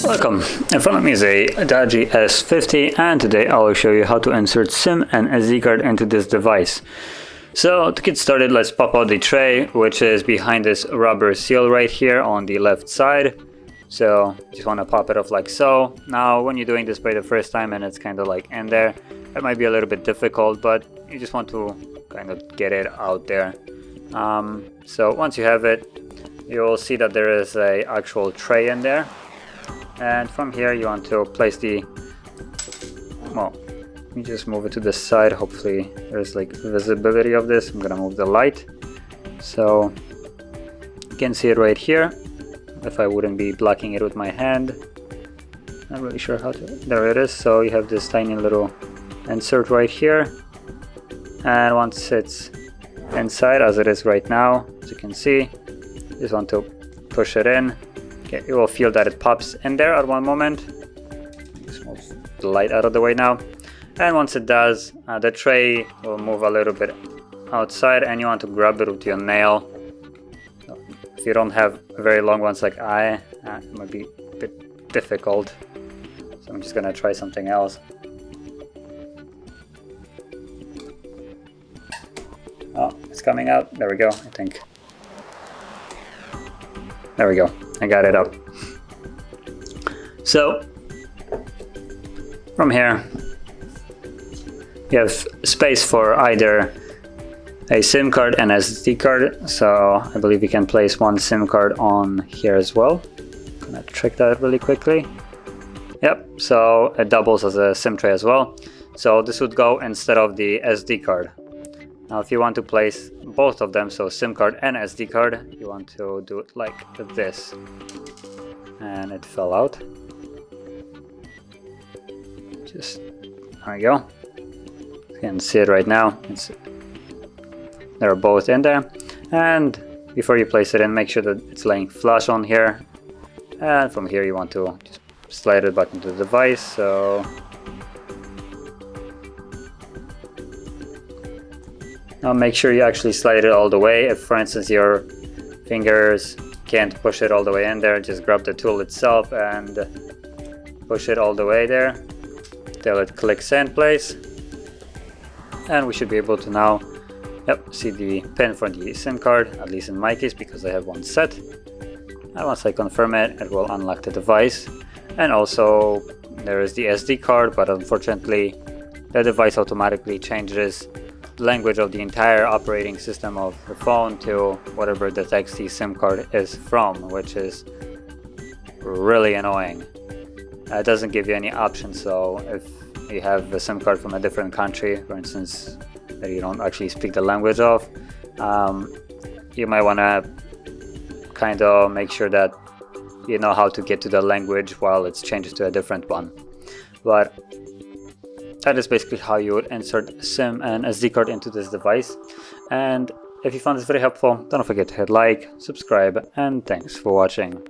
Welcome, in front of me is a DOOGEE S50 and today I will show you how to insert SIM and SD card into this device. So to get started, let's pop out the tray, which is behind this rubber seal right here on the left side. So just want to pop it off like so. Now when you're doing this by the first time and it's kind of like in there, it might be a little bit difficult, but you just want to kind of get it out there. So once you have it, you will see that there is a actual tray in there. And from here you want to place the, well, let me just move it to the side. Hopefully there's like visibility of this. I'm gonna move the light so you can see it right here if I wouldn't be blocking it with my hand. Not really sure how to, there it is. So you have this tiny little insert right here, and once it's inside as it is right now, as you can see, you just want to push it in. Okay, you will feel that it pops in there at one moment. Just move the light out of the way now. And once it does, the tray will move a little bit outside and you want to grab it with your nail. So if you don't have very long ones like I, it might be a bit difficult. So I'm just gonna try something else. Oh, it's coming out. There we go, I think. There we go, I got it up. So from here you have space for either a SIM card and SD card. So I believe you can place one SIM card on here as well. I'm gonna check that really quickly. Yep, so it doubles as a SIM tray as well. So this would go instead of the SD card. Now if you want to place both of them, so SIM card and SD card, you want to do it like this. And it fell out. Just, there we go. You can see it right now. They're both in there. And before you place it in, make sure that it's laying flush on here. And from here you want to just slide it back into the device. So now make sure you actually slide it all the way. If for instance your fingers can't push it all the way in there, just grab the tool itself and push it all the way there till it clicks in place. And we should be able to now, see the pin for the SIM card, at least in my case because I have one set. And once I confirm it, it will unlock the device. And also there is the SD card, but unfortunately the device automatically changes language of the entire operating system of the phone to whatever the TXT SIM card is from, which is really annoying. It doesn't give you any options, so if you have a SIM card from a different country, for instance, that you don't actually speak the language of, you might want to kind of make sure that you know how to get to the language while it's changed to a different one. But that is basically how you would insert SIM and SD card into this device. And if you found this very helpful, don't forget to hit like, subscribe, and thanks for watching.